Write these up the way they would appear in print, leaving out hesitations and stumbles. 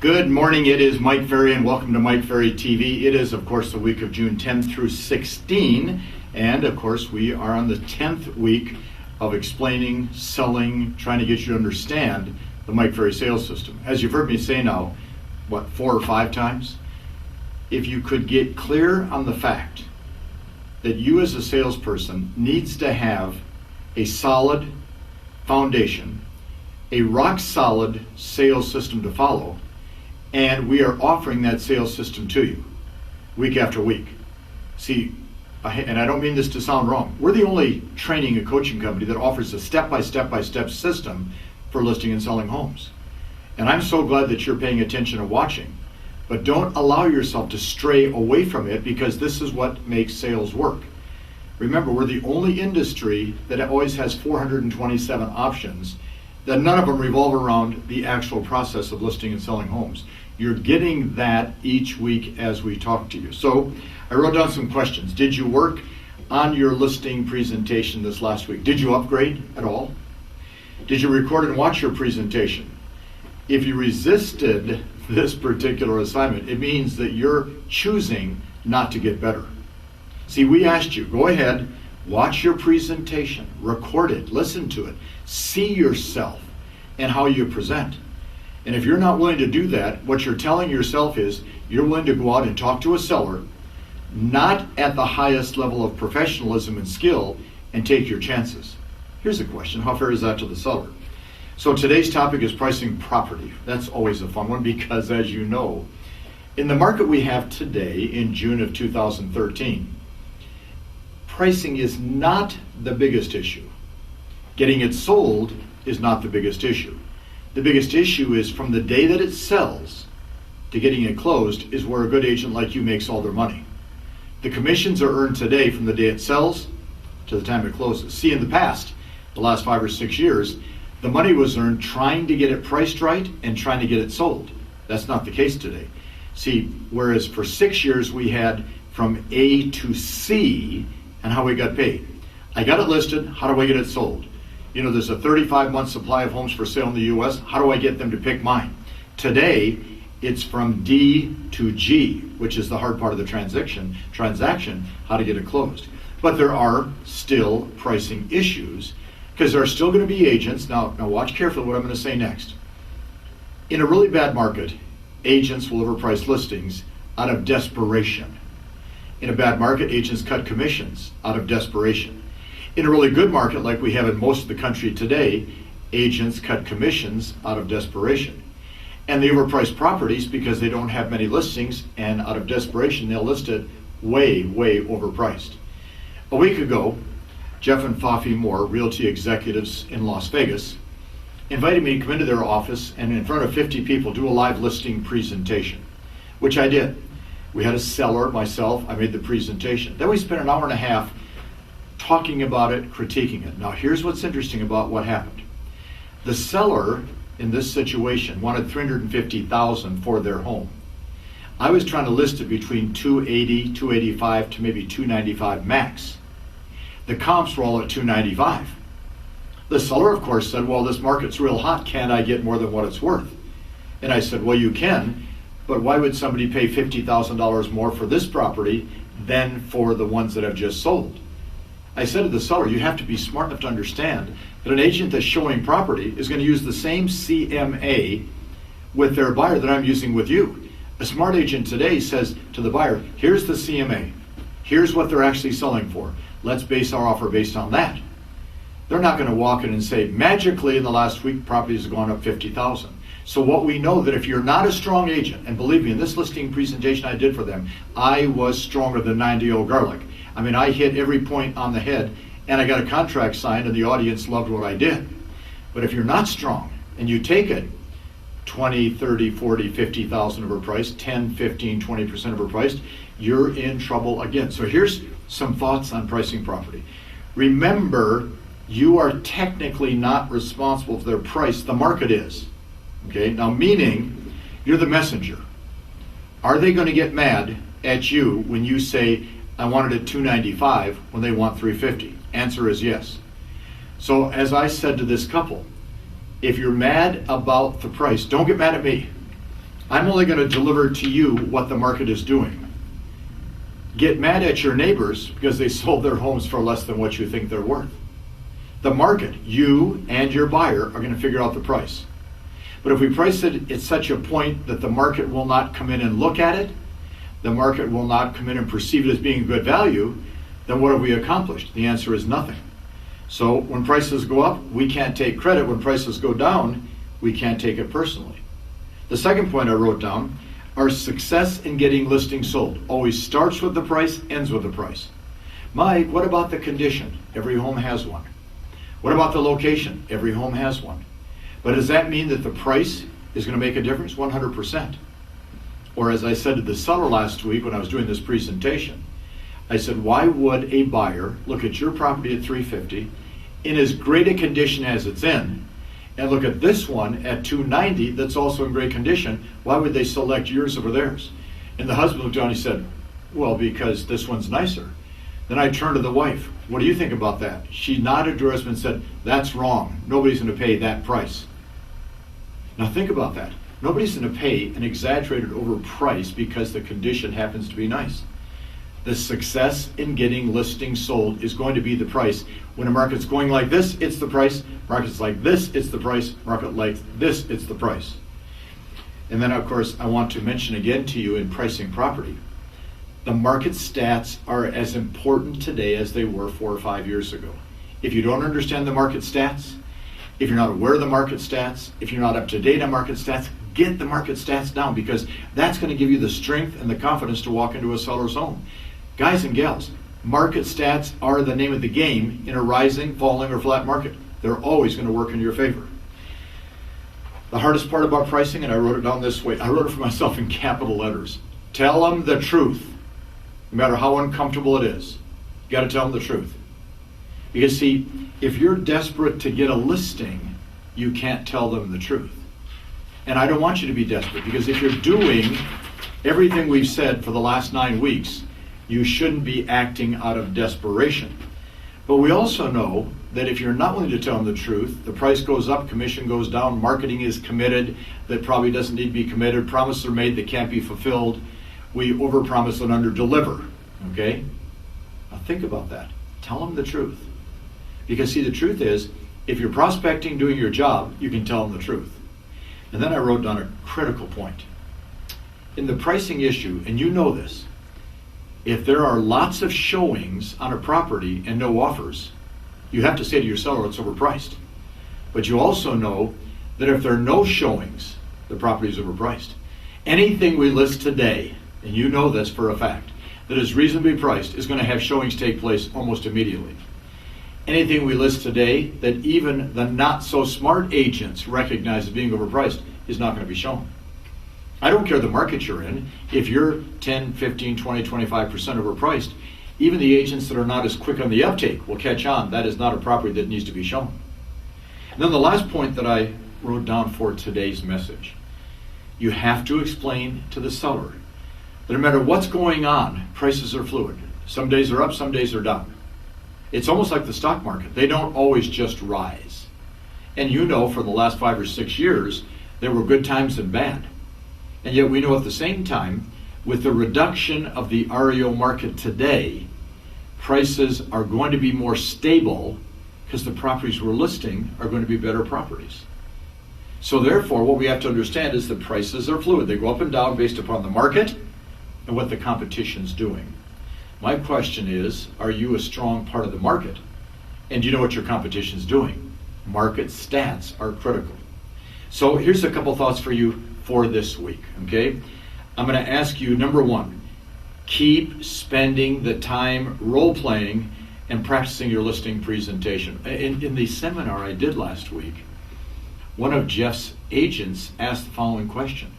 Good morning, it is Mike Ferry and welcome to Mike Ferry TV. It is, of course, the week of June 10th through 16, and of course we are on the 10th week of explaining, selling, trying to get you to understand the Mike Ferry sales system. As you've heard me say now, 4 or 5 times? If you could get clear on the fact that you as a salesperson needs to have a solid foundation, a rock solid sales system to follow, and we are offering that sales system to you week after week. See, and I don't mean this to sound wrong, we're the only training and coaching company that offers a step-by-step system for listing and selling homes. And I'm so glad that you're paying attention and watching, but don't allow yourself to stray away from it, because this is what makes sales work. Remember, we're the only industry that always has 427 options, that none of them revolve around the actual process of listing and selling homes. You're getting that each week as we talk to you. So I wrote down some questions. Did you work on your listing presentation this last week? Did you upgrade at all? Did you record and watch your presentation? If you resisted this particular assignment, it means that you're choosing not to get better. See, we asked you, go ahead, watch your presentation, record it, listen to it, see yourself and how you present. And if you're not willing to do that, what you're telling yourself is you're willing to go out and talk to a seller, not at the highest level of professionalism and skill, and take your chances. Here's a question, how fair is that to the seller? So today's topic is pricing property. That's always a fun one, because as you know, in the market we have today in June of 2013, pricing is not the biggest issue. Getting it sold is not the biggest issue. The biggest issue is from the day that it sells to getting it closed is where a good agent like you makes all their money. The commissions are earned today from the day it sells to the time it closes. See, in the past, the last 5 or 6 years, the money was earned trying to get it priced right and trying to get it sold. That's not the case today. See, whereas for 6 years we had from A to C and how we got paid. I got it listed, how do I get it sold? You know, there's a 35-month supply of homes for sale in the US. How do I get them to pick mine? Today, it's from D to G, which is the hard part of the transaction, how to get it closed. But there are still pricing issues, because there are still going to be agents. Now watch carefully what I'm going to say next. In a really bad market, agents will overprice listings out of desperation. In a bad market, agents cut commissions out of desperation. In a really good market, like we have in most of the country today, agents cut commissions out of desperation. And they overprice properties because they don't have many listings, and out of desperation, they'll list it way, way overpriced. A week ago, Jeff and Fafi Moore, realty executives in Las Vegas, invited me to come into their office and in front of 50 people do a live listing presentation, which I did. We had a seller, myself, I made the presentation. Then we spent an hour and a half talking about it, critiquing it. Now here's what's interesting about what happened. The seller in this situation wanted $350,000 for their home. I was trying to list it between $280,000, $285,000 to maybe $295,000 max. The comps were all at $295,000. The seller, of course, said, well, this market's real hot, can't I get more than what it's worth? And I said, well, you can, but why would somebody pay $50,000 more for this property than for the ones that have just sold? I said to the seller, you have to be smart enough to understand that an agent that's showing property is going to use the same CMA with their buyer that I'm using with you. A smart agent today says to the buyer, here's the CMA, here's what they're actually selling for. Let's base our offer based on that. They're not going to walk in and say, magically in the last week, properties have gone up $50,000. So what we know that if you're not a strong agent, and believe me, in this listing presentation I did for them, I was stronger than 90-year-old garlic. I mean, I hit every point on the head, and I got a contract signed, and the audience loved what I did. But if you're not strong, and you take it 20, 30, 40, 50,000 overpriced, 10, 15, 20% overpriced, you're in trouble again. So here's some thoughts on pricing property. Remember, you are technically not responsible for their price, the market is. Okay, now meaning, you're the messenger. Are they going to get mad at you when you say, I wanted it $295 when they want $350? Answer is yes. So as I said to this couple, if you're mad about the price, don't get mad at me. I'm only going to deliver to you what the market is doing. Get mad at your neighbors because they sold their homes for less than what you think they're worth. The market, you and your buyer, are going to figure out the price. But if we price it at such a point that the market will not come in and look at it, the market will not come in and perceive it as being good value, then what have we accomplished? The answer is nothing. So when prices go up, we can't take credit. When prices go down, we can't take it personally. The second point I wrote down, our success in getting listings sold always starts with the price, ends with the price. Mike, what about the condition? Every home has one. What about the location? Every home has one. But does that mean that the price is going to make a difference? 100%. Or as I said to the seller last week when I was doing this presentation, I said, why would a buyer look at your property at $350 in as great a condition as it's in, and look at this one at $290 that's also in great condition? Why would they select yours over theirs? And the husband looked down and he said, well, because this one's nicer. Then I turned to the wife. What do you think about that? She nodded to her husband and said, that's wrong. Nobody's going to pay that price. Now think about that. Nobody's going to pay an exaggerated over price because the condition happens to be nice. The success in getting listings sold is going to be the price. When a market's going like this, it's the price. Markets like this, it's the price. Market like this, it's the price. And then, of course, I want to mention again to you in pricing property, the market stats are as important today as they were 4 or 5 years ago. If you don't understand the market stats, if you're not aware of the market stats, if you're not up to date on market stats, get the market stats down, because that's going to give you the strength and the confidence to walk into a seller's home. Guys and gals, market stats are the name of the game in a rising, falling, or flat market. They're always going to work in your favor. The hardest part about pricing, and I wrote it down this way, I wrote it for myself in capital letters. Tell them the truth, no matter how uncomfortable it is. You got to tell them the truth. Because see, if you're desperate to get a listing, you can't tell them the truth. And I don't want you to be desperate, because if you're doing everything we've said for the last 9 weeks, you shouldn't be acting out of desperation. But we also know that if you're not willing to tell them the truth, the price goes up, commission goes down, marketing is committed that probably doesn't need to be committed, promises are made that can't be fulfilled. We overpromise and underdeliver, okay? Now think about that. Tell them the truth. Because see, the truth is, if you're prospecting, doing your job, you can tell them the truth. And then I wrote down a critical point. In the pricing issue, and you know this, if there are lots of showings on a property and no offers, you have to say to your seller it's overpriced. But you also know that if there are no showings, the property is overpriced. Anything we list today, and you know this for a fact, that is reasonably priced is going to have showings take place almost immediately. Anything we list today that even the not so smart agents recognize as being overpriced is not going to be shown. I don't care the market you're in. If you're 10, 15, 20, 25% overpriced, even the agents that are not as quick on the uptake will catch on. That is not a property that needs to be shown. And then the last point that I wrote down for today's message, you have to explain to the seller that no matter what's going on, prices are fluid. Some days are up, some days are down. It's almost like the stock market. They don't always just rise. And you know, for the last 5 or 6 years, there were good times and bad. And yet we know at the same time, with the reduction of the REO market today, prices are going to be more stable because the properties we're listing are going to be better properties. So therefore, what we have to understand is that prices are fluid. They go up and down based upon the market and what the competition's doing. My question is, are you a strong part of the market? And do you know what your competition's doing? Market stats are critical. So here's a couple thoughts for you for this week, okay? I'm going to ask you, number one, keep spending the time role-playing and practicing your listing presentation. In the seminar I did last week, one of Jeff's agents asked the following question.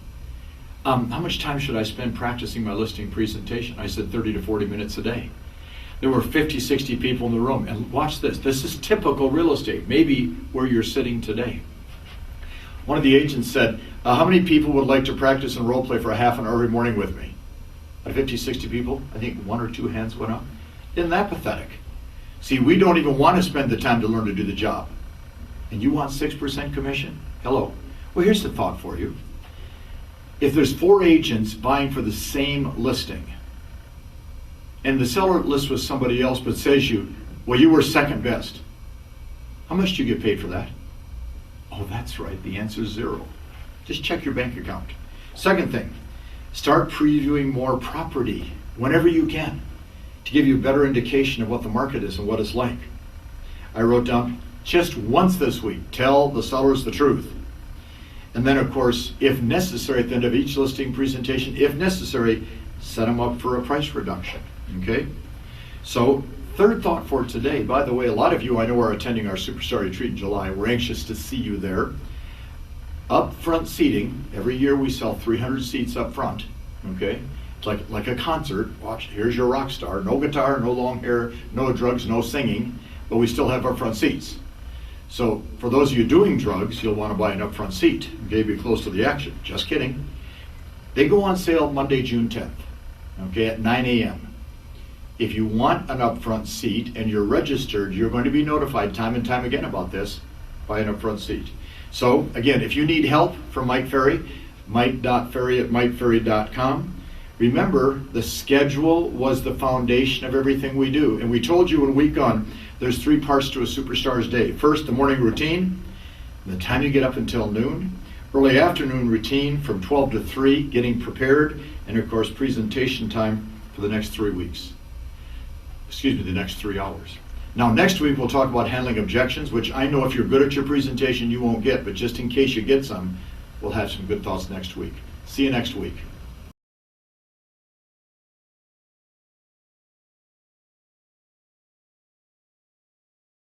How much time should I spend practicing my listing presentation? I said 30 to 40 minutes a day. There were 50, 60 people in the room. And watch this. This is typical real estate, maybe where you're sitting today. One of the agents said, how many people would like to practice and role play for a half an hour every morning with me? 50, 60 people. I think 1 or 2 hands went up. Isn't that pathetic? See, we don't even want to spend the time to learn to do the job. And you want 6% commission? Hello. Well, here's the thought for you. If there's 4 agents vying for the same listing, and the seller lists with somebody else but says well, you were second best, how much do you get paid for that? Oh, that's right, the answer is 0. Just check your bank account. Second thing, start previewing more property whenever you can to give you a better indication of what the market is and what it's like. I wrote down just once this week, tell the sellers the truth. And then, of course, if necessary, at the end of each listing presentation, if necessary, set them up for a price reduction, okay? So, third thought for today, by the way, a lot of you I know are attending our Superstar Retreat in July. We're anxious to see you there. Upfront seating, every year we sell 300 seats up front, okay? It's like a concert. Watch, here's your rock star. No guitar, no long hair, no drugs, no singing, but we still have upfront seats. So for those of you doing drugs, you'll want to buy an upfront seat, okay, be close to the action. Just kidding. They go on sale Monday, June 10th, okay, at 9 a.m. If you want an upfront seat and you're registered, you're going to be notified time and time again about this. Buy an upfront seat. So again, if you need help from Mike Ferry, mike.ferry@mikeferry.com. Remember, the schedule was the foundation of everything we do. And we told you in week 1, there's 3 parts to a superstar's day. First, the morning routine, the time you get up until noon. Early afternoon routine from 12 to 3, getting prepared. And of course, presentation time for the next 3 weeks. The next 3 hours. Now, next week, we'll talk about handling objections, which I know if you're good at your presentation, you won't get. But just in case you get some, we'll have some good thoughts next week. See you next week.